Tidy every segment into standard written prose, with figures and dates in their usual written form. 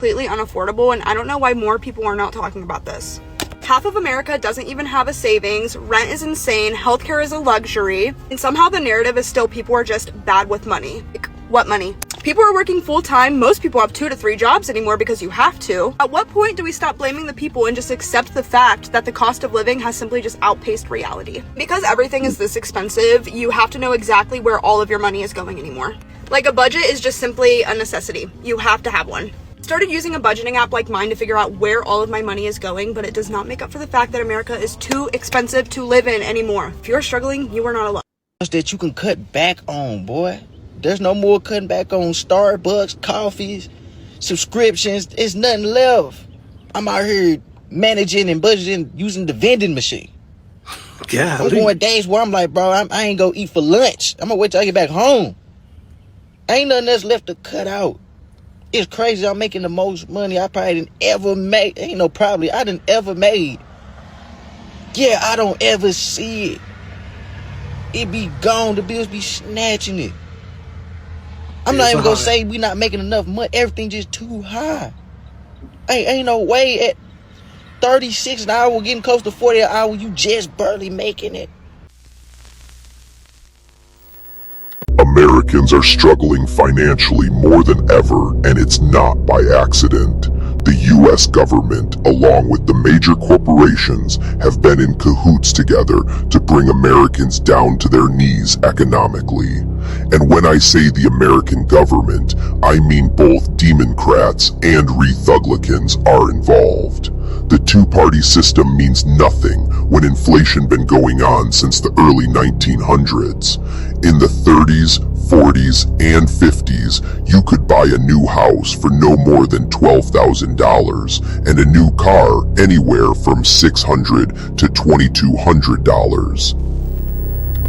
completely unaffordable, and I don't know why more people are not talking about this. Half of America doesn't even have a savings, rent is insane, healthcare is a luxury, and somehow the narrative is still people are just bad with money. Like, what money? People are working full-time, most people have 2 to 3 jobs anymore because you have to. At what point do we stop blaming the people and just accept the fact that the cost of living has simply just outpaced reality? Because everything is this expensive, you have to know exactly where all of your money is going anymore. Like, a budget is just simply a necessity. You have to have one. Started using a budgeting app like mine to figure out where all of my money is going, but it does not make up for the fact that America is too expensive to live in anymore. If you're struggling, you are not alone. That you can cut back on, boy. There's no more cutting back on Starbucks, coffees, subscriptions. There's nothing left. I'm out here managing and budgeting using the vending machine. Yeah, I'm going days where I'm like, bro, I ain't gonna eat for lunch. I'm gonna wait till I get back home. Ain't nothing else left to cut out. It's crazy. I'm making the most money I probably didn't ever make. Ain't no probably. I didn't ever made. Yeah, I don't ever see it. It be gone. The bills be snatching it. I'm not even gonna say we not making enough money. Everything just too high. Ain't no way at 36 an hour, getting close to 40 an hour, you just barely making it. Americans are struggling financially more than ever, and it's not by accident. The US government, along with the major corporations, have been in cahoots together to bring Americans down to their knees economically. And when I say the American government, I mean both Democrats and Republicans are involved. The two-party system means nothing when inflation been going on since the early 1900s. In the 30s, 40s, and 50s, you could buy a new house for no more than $12,000 and a new car anywhere from $600 to $2,200.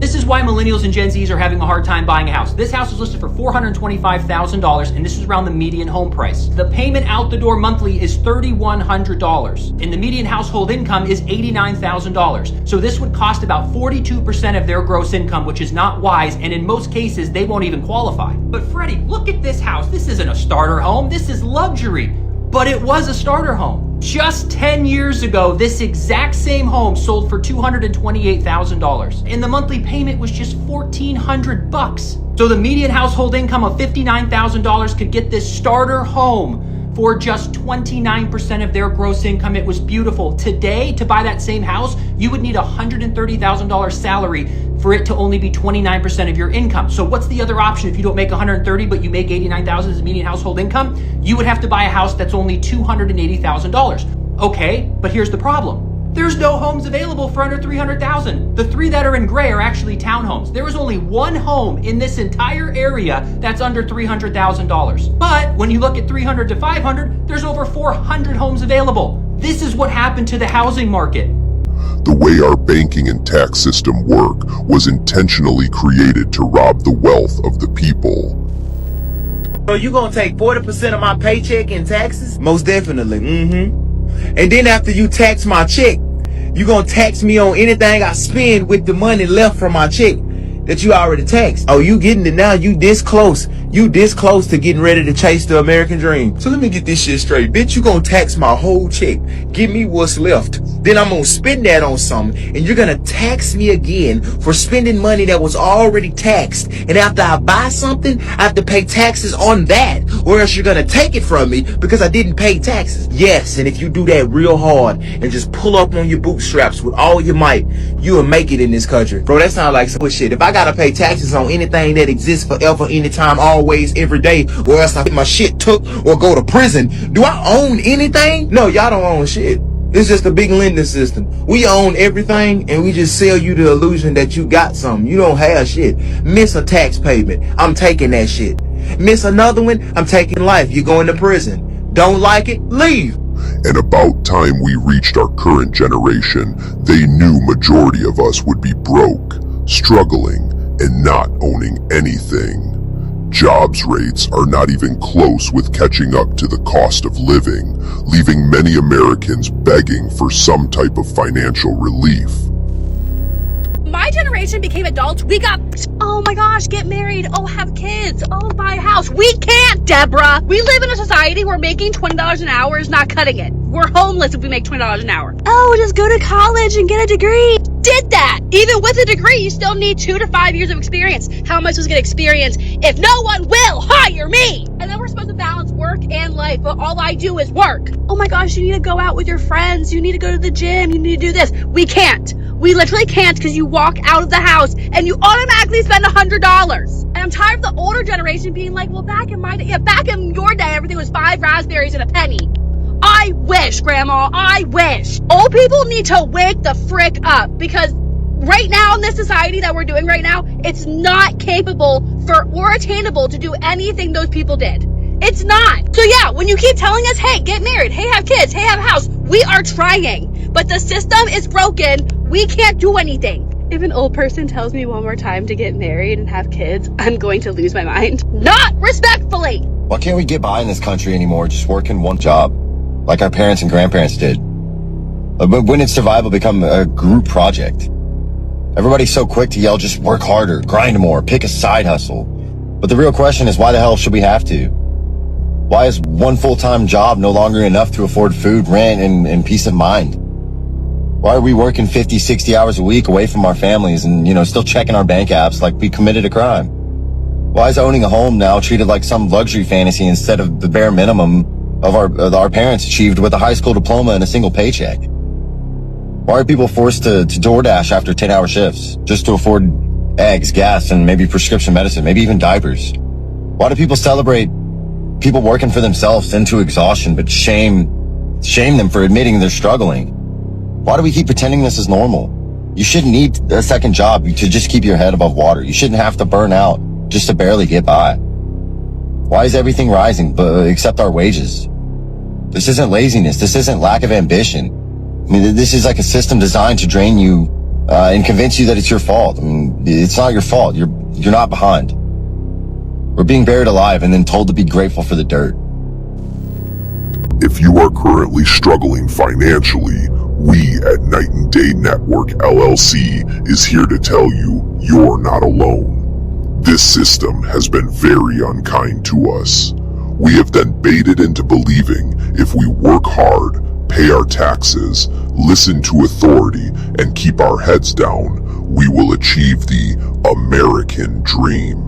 This is why millennials and Gen Zs are having a hard time buying a house. This house is listed for $425,000, and this is around the median home price. The payment out the door monthly is $3,100, and the median household income is $89,000. So this would cost about 42% of their gross income, which is not wise, and in most cases, they won't even qualify. But Freddie, look at this house. This isn't a starter home. This is luxury. But it was a starter home. Just 10 years ago, this exact same home sold for $228,000, and the monthly payment was just $1,400. So the median household income of $59,000 could get this starter home for just 29% of their gross income. It was beautiful. Today, to buy that same house, you would need a $130,000 salary for it to only be 29% of your income. So what's the other option if you don't make $130,000 but you make $89,000 as median household income? You would have to buy a house that's only $280,000. Okay, but here's the problem. There's no homes available for under $300,000. The 3 that are in gray are actually townhomes. There is only 1 home in this entire area that's under $300,000. But when you look at $300,000 to $500,000, there's over 400 homes available. This is what happened to the housing market. The way our banking and tax system work was intentionally created to rob the wealth of the people. So you gonna take 40% of my paycheck in taxes? Most definitely. And then after you tax my check, you gonna tax me on anything I spend with the money left from my check that you already taxed. Oh, you getting it now? You this close to getting ready to chase the American dream. So let me get this shit straight. Bitch, you gonna tax my whole check. Give me what's left. Then I'm gonna spend that on something, and you're gonna tax me again for spending money that was already taxed. And after I buy something, I have to pay taxes on that, or else you're gonna take it from me because I didn't pay taxes. Yes, and if you do that real hard and just pull up on your bootstraps with all your might, you'll make it in this country. Bro, that sounds like some shit. If I gotta pay taxes on anything that exists forever, anytime, always, every day, or else I get my shit took or go to prison, do I own anything? No, y'all don't own shit. It's just a big lending system. We own everything, and we just sell you the illusion that you got something. You don't have shit. Miss a tax payment, I'm taking that shit. Miss another one, I'm taking life. You're going to prison. Don't like it? Leave. And about time we reached our current generation, they knew majority of us would be broke, struggling, and not owning anything. Jobs rates are not even close with catching up to the cost of living, leaving many Americans begging for some type of financial relief. my generation became adults, we got, oh my gosh, get married, oh, have kids, oh, buy a house. We can't, Deborah. We live in a society where making $20 an hour is not cutting it. We're homeless if we make $20 an hour. Oh, just go to college and get a degree. Did that. Even with a degree, you still need 2 to 5 years of experience. How am I supposed to get experience if no one will hire me? And then we're supposed to balance work and life, but all I do is work. Oh my gosh, you need to go out with your friends. You need to go to the gym. You need to do this. We can't. We literally can't because you walk out of the house and you automatically spend $100. And I'm tired of the older generation being like, well, back in my day, back in your day, everything was 5 raspberries and a penny. I wish, Grandma, I wish. Old people need to wake the frick up because right now in this society that we're doing right now, it's not capable or attainable to do anything those people did. It's not. So yeah, when you keep telling us, hey, get married, hey, have kids, hey, have a house, we are trying. But the system is broken. We can't do anything. If an old person tells me one more time to get married and have kids, I'm going to lose my mind. Not respectfully. Why can't we get by in this country anymore just working one job like our parents and grandparents did? But when did survival become a group project? Everybody's so quick to yell, just work harder, grind more, pick a side hustle. But the real question is, why the hell should we have to? Why is one full-time job no longer enough to afford food, rent, and peace of mind? Why are we working 50, 60 hours a week away from our families and, still checking our bank apps like we committed a crime? Why is owning a home now treated like some luxury fantasy instead of the bare minimum of our parents achieved with a high school diploma and a single paycheck? Why are people forced to DoorDash after 10-hour shifts just to afford eggs, gas, and maybe prescription medicine, maybe even diapers? Why do people celebrate people working for themselves into exhaustion but shame them for admitting they're struggling? Why do we keep pretending this is normal? You shouldn't need a second job to just keep your head above water. You shouldn't have to burn out just to barely get by. Why is everything rising except our wages? This isn't laziness. This isn't lack of ambition. I mean, this is like a system designed to drain you and convince you that it's your fault. I mean, it's not your fault. You're not behind. We're being buried alive and then told to be grateful for the dirt. If you are currently struggling financially, we at Night and Day Network LLC is here to tell you you're not alone. This system has been very unkind to us. We have been baited into believing if we work hard, pay our taxes, listen to authority, and keep our heads down, we will achieve the American dream.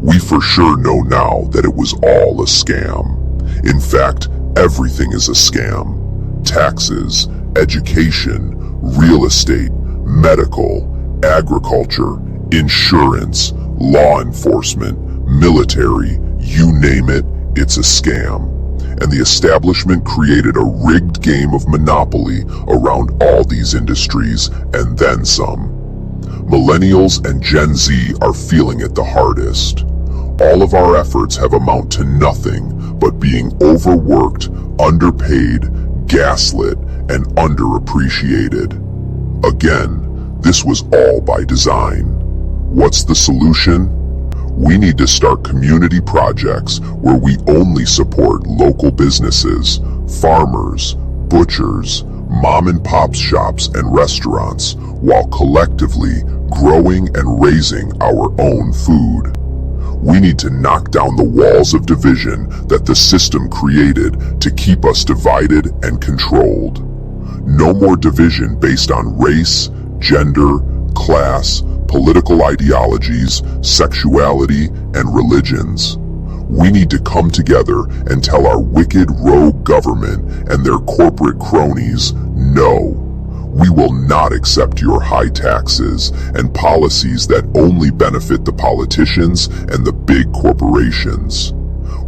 We for sure know now that it was all a scam. In fact, everything is a scam. Taxes, education, real estate, medical, agriculture, insurance, law enforcement, military, you name it, it's a scam. And the establishment created a rigged game of monopoly around all these industries and then some. Millennials and Gen Z are feeling it the hardest. All of our efforts have amounted to nothing but being overworked, underpaid, gaslit, and underappreciated. Again, this was all by design. What's the solution? We need to start community projects where we only support local businesses, farmers, butchers, mom and pop shops and restaurants, while collectively growing and raising our own food. We need to knock down the walls of division that the system created to keep us divided and controlled. No more division based on race, gender, class, political ideologies, sexuality, and religions. We need to come together and tell our wicked rogue government and their corporate cronies, no. We will not accept your high taxes and policies that only benefit the politicians and the big corporations.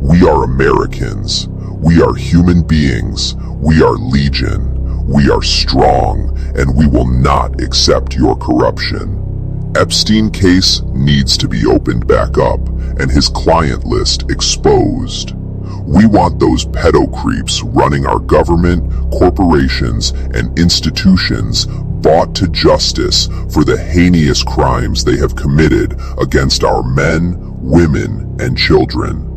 We are Americans. We are human beings. We are legion. We are strong, and we will not accept your corruption. Epstein case needs to be opened back up and his client list exposed. We want those pedo creeps running our government, corporations, and institutions brought to justice for the heinous crimes they have committed against our men, women, and children.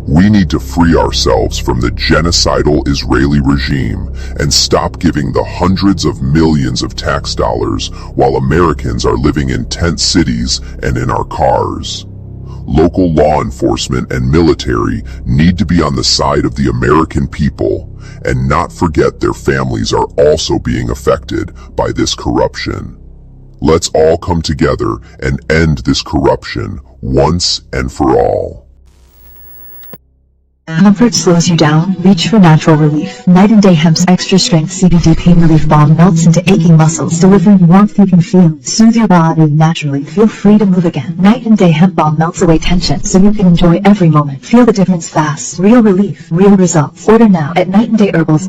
We need to free ourselves from the genocidal Israeli regime and stop giving the hundreds of millions of tax dollars while Americans are living in tent cities and in our cars. Local law enforcement and military need to be on the side of the American people and not forget their families are also being affected by this corruption. Let's all come together and end this corruption once and for all. Comfort slows you down, reach for natural relief. Night and Day Hemp's extra strength CBD pain relief balm melts into aching muscles, delivering warmth you can feel. Soothe your body naturally, feel free to move again. Night and Day Hemp balm melts away tension so you can enjoy every moment. Feel the difference fast. Real relief, real results. Order now at Night and Day Herbals.